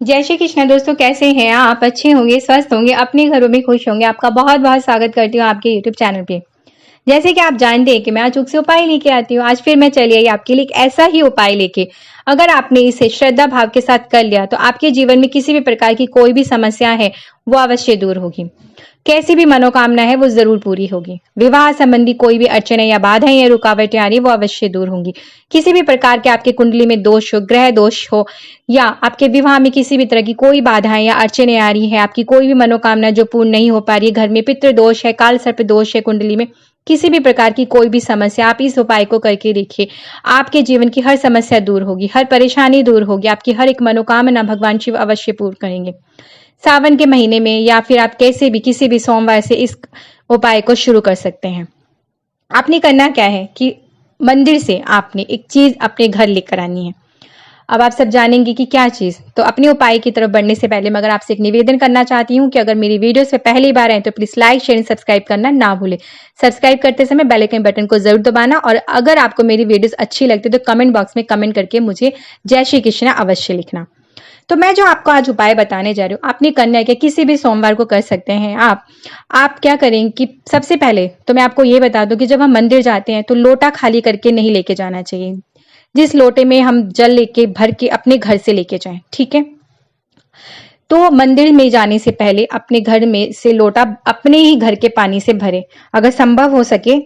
जय श्री कृष्ण दोस्तों, कैसे हैं आप? अच्छे होंगे, स्वस्थ होंगे, अपने घरों में खुश होंगे। आपका बहुत बहुत स्वागत करती हूँ आपके यूट्यूब चैनल पे। जैसे कि आप जानते हैं कि मैं अचूक से उपाय लेके आती हूँ। आज फिर मैं चली आई आपके लिए एक ऐसा ही उपाय लेके। अगर आपने इसे श्रद्धा भाव के साथ कर लिया तो आपके जीवन में किसी भी प्रकार की कोई भी समस्या है वो अवश्य दूर होगी। कैसी भी मनोकामना है वो जरूर पूरी होगी। विवाह संबंधी कोई भी अड़चने या बाधाएं या रुकावटें आ रही वो अवश्य दूर होंगी। किसी भी प्रकार के आपके कुंडली में दोष हो, ग्रह दोष हो, या आपके विवाह में किसी भी तरह की कोई बाधाएं या अड़चने आ रही है, आपकी कोई भी मनोकामना जो पूर्ण नहीं हो पा रही है, घर में पितृ दोष है, काल सर्प दोष है, कुंडली में किसी भी प्रकार की कोई भी समस्या, आप इस उपाय को करके देखिए। आपके जीवन की हर समस्या दूर होगी, हर परेशानी दूर होगी, आपकी हर एक मनोकामना भगवान शिव अवश्य पूर्ण करेंगे। सावन के महीने में या फिर आप कैसे भी किसी भी सोमवार से इस उपाय को शुरू कर सकते हैं। आपने करना क्या है कि मंदिर से आपने एक चीज अपने घर लेकर आनी है। अब आप सब जानेंगे कि क्या चीज। तो अपने उपाय की तरफ बढ़ने से पहले मगर आपसे एक निवेदन करना चाहती हूँ कि अगर मेरी वीडियोस पे पहली बार आए तो please like share and subscribe करना ना भूले। सब्सक्राइब करते समय बेल आइकन बटन को जरूर दबाना, और अगर आपको मेरी वीडियोस अच्छी लगती है तो कमेंट बॉक्स में कमेंट करके मुझे जय श्री कृष्ण अवश्य लिखना। तो मैं जो आपको आज उपाय बताने जा रही हूँ, आपने करना है कि किसी भी सोमवार को कर सकते हैं आप क्या करें कि सबसे पहले तो मैं आपको ये बता दूं कि जब हम मंदिर जाते हैं तो लोटा खाली करके नहीं लेके जाना चाहिए। जिस लोटे में हम जल लेके भर के अपने घर से लेके जाएं, ठीक है। तो मंदिर में जाने से पहले अपने घर में से लोटा अपने ही घर के पानी से भरे। अगर संभव हो सके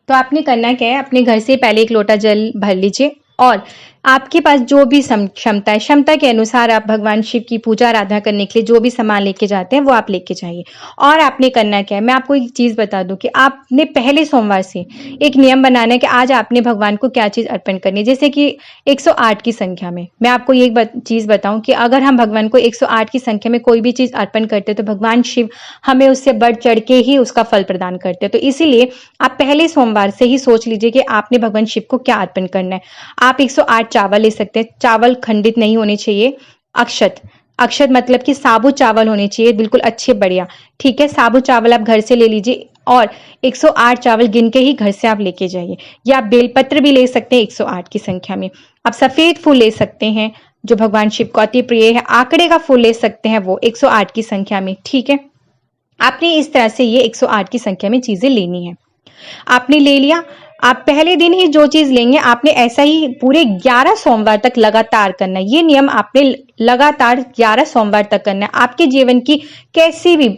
तो आपने करना क्या है, अपने घर से पहले एक लोटा जल भर लीजिए, और आपके पास जो भी क्षमता है, क्षमता के अनुसार आप भगवान शिव की पूजा आराधना करने के लिए जो भी सामान लेके जाते हैं वो आप लेके जाइए। और आपने करना क्या है, मैं आपको एक चीज बता दूं कि आपने पहले सोमवार से एक नियम बनाना है कि आज आपने भगवान को क्या चीज अर्पण करनी है। जैसे कि 108 की संख्या में मैं आपको ये चीज बताऊं कि अगर हम भगवान को 108 की संख्या में कोई भी चीज अर्पण करते हैं तो भगवान शिव हमें उससे बढ़ चढ़ के ही उसका फल प्रदान करते हैं। तो इसीलिए आप पहले सोमवार से ही सोच लीजिए कि आपने भगवान शिव को क्या अर्पण करना है। आप 108 चावल ले सकते हैं। चावल खंडित नहीं होने चाहिए। अक्षत, अक्षत मतलब कि साबुत चावल होने चाहिए, बिल्कुल अच्छे बढ़िया, ठीक है। साबुत चावल आप घर से ले लीजिए और 108 चावल गिन के ही घर से आप लेके जाइए। या आप बेलपत्र भी ले सकते हैं 108 की संख्या में। आप सफेद फूल ले सकते हैं जो भगवान शिव को अति प्रिय है। आंकड़े का फूल ले सकते हैं वो 108 की संख्या में, ठीक है। आपने इस तरह से ये 108 की संख्या में चीजें लेनी है। आपने ले लिया। आप पहले दिन ही जो चीज लेंगे आपने ऐसा ही पूरे 11 सोमवार तक लगातार करना है। ये नियम आपने लगातार 11 सोमवार तक करना है। आपके जीवन की कैसी भी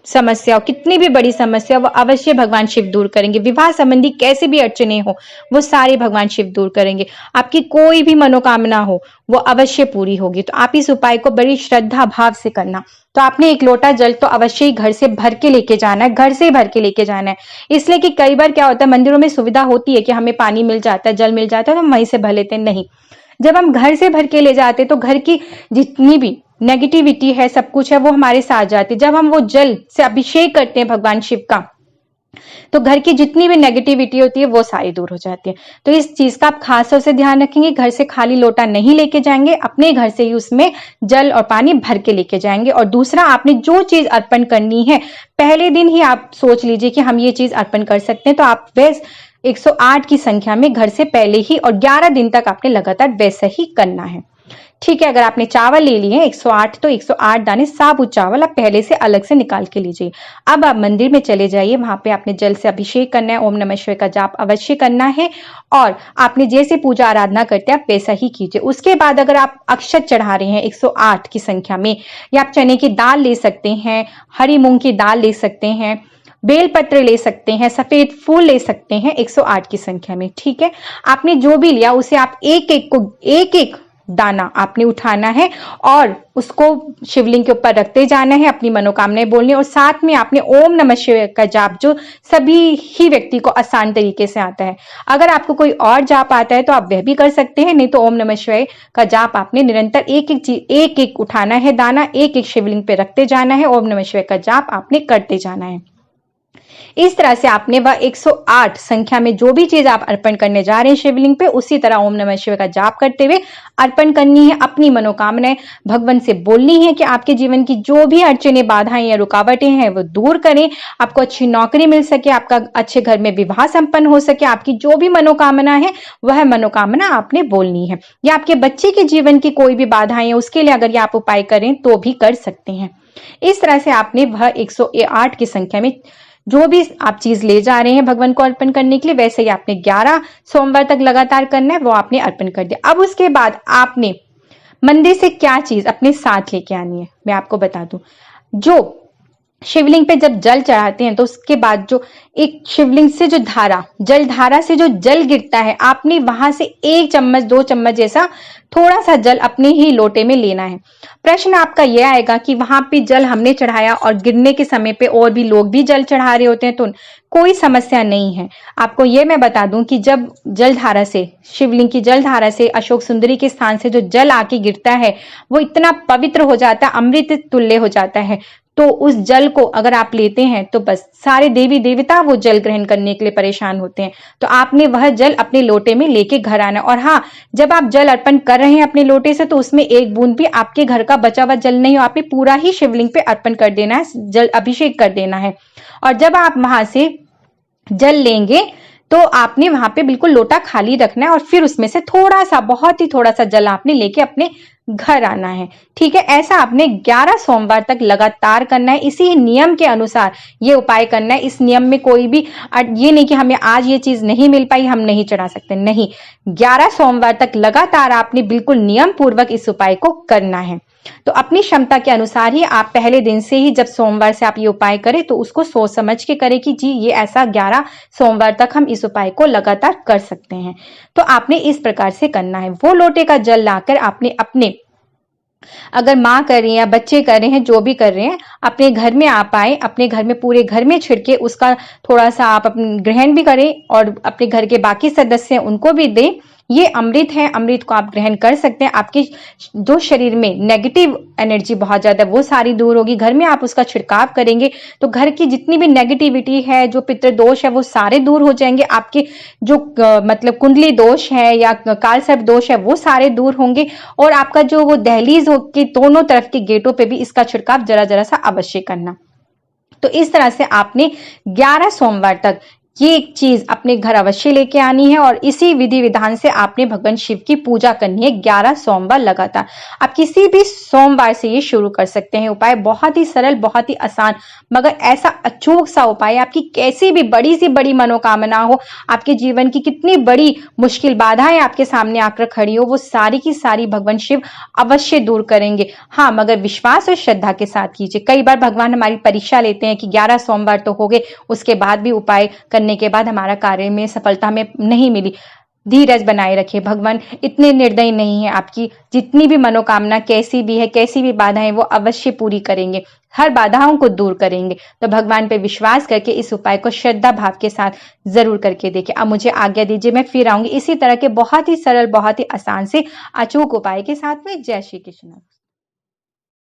समस्या हो, कितनी भी बड़ी समस्या वो अवश्य भगवान शिव दूर करेंगे। विवाह संबंधी कैसी भी अड़चने हो वो सारे भगवान शिव दूर करेंगे। आपकी कोई भी मनोकामना हो वो अवश्य पूरी होगी। तो आप इस उपाय को बड़ी श्रद्धा भाव से करना। तो आपने एक लोटा जल तो अवश्य ही घर से भर के लेके जाना है, घर से भर के लेके जाना है। इसलिए कि कई बार क्या होता है, मंदिरों में सुविधा होती है कि हमें पानी मिल जाता है, जल मिल जाता है, तो हम वहीं से भर लेते हैं। नहीं, जब हम घर से भर के ले जाते तो घर की जितनी भी नेगेटिविटी है, सब कुछ है, वो हमारे साथ जाती है। जब हम वो जल से अभिषेक करते हैं भगवान शिव का तो घर की जितनी भी नेगेटिविटी होती है वो सारी दूर हो जाती है। तो इस चीज का आप खास तौर से ध्यान रखेंगे। घर से खाली लोटा नहीं लेके जाएंगे, अपने घर से ही उसमें जल और पानी भर के लेके जाएंगे। और दूसरा, आपने जो चीज अर्पण करनी है पहले दिन ही आप सोच लीजिए कि हम ये चीज अर्पण कर सकते हैं। तो आप वैसे 108 की संख्या में घर से पहले ही, और 11 दिन तक आपने लगातार वैसा ही करना है, ठीक है। अगर आपने चावल ले लिए 108 तो 108 दाने साबुत चावल आप पहले से अलग से निकाल के लीजिए। अब आप मंदिर में चले जाइए, वहां पे आपने जल से अभिषेक करना है, ओम नमः शिवाय का जाप अवश्य करना है, और आपने जैसे पूजा आराधना करते हैं आप वैसा ही कीजिए। उसके बाद अगर आप अक्षत चढ़ा रहे हैं 108 की संख्या में, या आप चने की दाल ले सकते हैं, हरी मूंग की दाल ले सकते हैं, बेलपत्र ले सकते हैं, सफेद फूल ले सकते हैं 108 की संख्या में, ठीक है। आपने जो भी लिया उसे आप एक एक दाना आपने उठाना है और उसको शिवलिंग के ऊपर रखते जाना है, अपनी मनोकामनाएं बोलनी, और साथ में आपने ओम नमः शिवाय का जाप जो सभी ही व्यक्ति को आसान तरीके से आता है। अगर आपको कोई और जाप आता है तो आप वह भी कर सकते हैं, नहीं तो ओम नमः शिवाय का जाप आपने निरंतर एक एक उठाना है दाना, एक एक शिवलिंग पे रखते जाना है। ओम नमः शिवाय का जाप आपने करते जाना है। इस तरह से आपने वह 108 संख्या में जो भी चीज आप अर्पण करने जा रहे हैं शिवलिंग पे, उसी तरह ओम नमः शिवाय का जाप करते हुए अर्पण करनी है। अपनी मनोकामनाएं भगवान से बोलनी है कि आपके जीवन की जो भी अड़चने, बाधाएं या रुकावटें हैं वो दूर करें, आपको अच्छी नौकरी मिल सके, आपका अच्छे घर में विवाह संपन्न हो सके, आपकी जो भी मनोकामना है वह मनोकामना आपने बोलनी है। या आपके बच्चे के जीवन की कोई भी बाधाएं है, उसके लिए अगर ये आप उपाय करें तो भी कर सकते हैं। इस तरह से आपने वह 108 की संख्या में जो भी आप चीज ले जा रहे हैं भगवान को अर्पण करने के लिए, वैसे ही आपने 11 सोमवार तक लगातार करना है, वो आपने अर्पण कर दिया। अब उसके बाद आपने मंदिर से क्या चीज अपने साथ लेके आनी है मैं आपको बता दूं। जो शिवलिंग पे जब जल चढ़ाते हैं तो उसके बाद जो एक शिवलिंग से जो धारा, जल धारा से जो जल गिरता है, आपने वहां से 1 चम्मच 2 चम्मच जैसा थोड़ा सा जल अपने ही लोटे में लेना है। प्रश्न आपका यह आएगा कि वहां पे जल हमने चढ़ाया और गिरने के समय पे और भी लोग भी जल चढ़ा रहे होते हैं, तो कोई समस्या नहीं है। आपको ये मैं बता दूं कि जब जलधारा से, शिवलिंग की जलधारा से, अशोक सुंदरी के स्थान से जो जल आके गिरता है वो इतना पवित्र हो जाता है, अमृत तुल्य हो जाता है। तो उस जल को अगर आप लेते हैं तो बस सारे देवी देवता वो जल ग्रहण करने के लिए परेशान होते हैं। तो आपने वह जल अपने लोटे में लेके घर आना। और हाँ, जब आप जल अर्पण कर रहे हैं अपने लोटे से, तो उसमें एक बूंद भी आपके घर का बचा हुआ जल नहीं हो, आपने पूरा ही शिवलिंग पे अर्पण कर देना है, जल अभिषेक कर देना है। और जब आप वहां से जल लेंगे तो आपने वहां पे बिल्कुल लोटा खाली रखना है और फिर उसमें से थोड़ा सा, बहुत ही थोड़ा सा जल आपने लेके अपने घर आना है। ठीक है, ऐसा आपने 11 सोमवार तक लगातार करना है। इसी नियम के अनुसार ये उपाय करना है। इस नियम में कोई भी ये नहीं कि हमें आज ये चीज नहीं मिल पाई, हम नहीं चढ़ा सकते, नहीं। 11 सोमवार तक लगातार आपने बिल्कुल नियम पूर्वक इस उपाय को करना है। तो अपनी क्षमता के अनुसार ही आप पहले दिन से ही, जब सोमवार से आप ये उपाय करें, तो उसको सोच समझ के करें कि जी ये ऐसा 11 सोमवार तक हम इस उपाय को लगातार कर सकते हैं। तो आपने इस प्रकार से करना है। वो लोटे का जल लाकर आपने अपने, अगर माँ कर रही है या बच्चे कर रहे हैं, जो भी कर रहे हैं, अपने घर में आप आए, अपने घर में पूरे घर में छिड़के, उसका थोड़ा सा आप अपने ग्रहण भी करें और अपने घर के बाकी सदस्य हैं उनको भी दें। ये अमृत है, अमृत को आप ग्रहण कर सकते हैं। आपके जो शरीर में नेगेटिव एनर्जी बहुत ज्यादा, वो सारी दूर होगी। घर में आप उसका छिड़काव करेंगे तो घर की जितनी भी नेगेटिविटी है, जो पितृदोष है, वो सारे दूर हो जाएंगे। आपके जो मतलब कुंडली दोष है या कालसर्प दोष है, वो सारे दूर होंगे। और आपका जो वो दहलीज हो के दोनों तरफ के गेटों पे भी इसका छिड़काव जरा जरा सा अवश्य करना। तो इस तरह से आपने 11 सोमवार तक ये एक चीज अपने घर अवश्य लेके आनी है और इसी विधि विधान से आपने भगवान शिव की पूजा करनी है 11 सोमवार लगातार। आप किसी भी सोमवार से ये शुरू कर सकते हैं। उपाय बहुत ही सरल, बहुत ही आसान, मगर ऐसा अचूक सा उपाय। आपकी कैसी भी बड़ी सी बड़ी मनोकामना हो, आपके जीवन की कितनी बड़ी मुश्किल बाधाएं आपके सामने आकर खड़ी हो, वो सारी की सारी भगवान शिव अवश्य दूर करेंगे। हाँ, मगर विश्वास और श्रद्धा के साथ कीजिए। कई बार भगवान हमारी परीक्षा लेते हैं कि 11 सोमवार तो हो गए, उसके बाद भी उपाय करने के बाद हमारा कार्य में सफलता हमें नहीं मिली। धीरज बनाए रखिए, भगवान इतने निर्दयी नहीं है। आपकी जितनी भी मनोकामना कैसी भी है, कैसी भी बाधाएं, वो अवश्य पूरी करेंगे, हर बाधाओं को दूर करेंगे। तो भगवान पे विश्वास करके इस उपाय को श्रद्धा भाव के साथ जरूर करके देखिए। अब मुझे आज्ञा दीजिए, मैं फिर आऊंगी इसी तरह के बहुत ही सरल, बहुत ही आसान से अचूक उपाय के साथ में। जय श्री कृष्ण।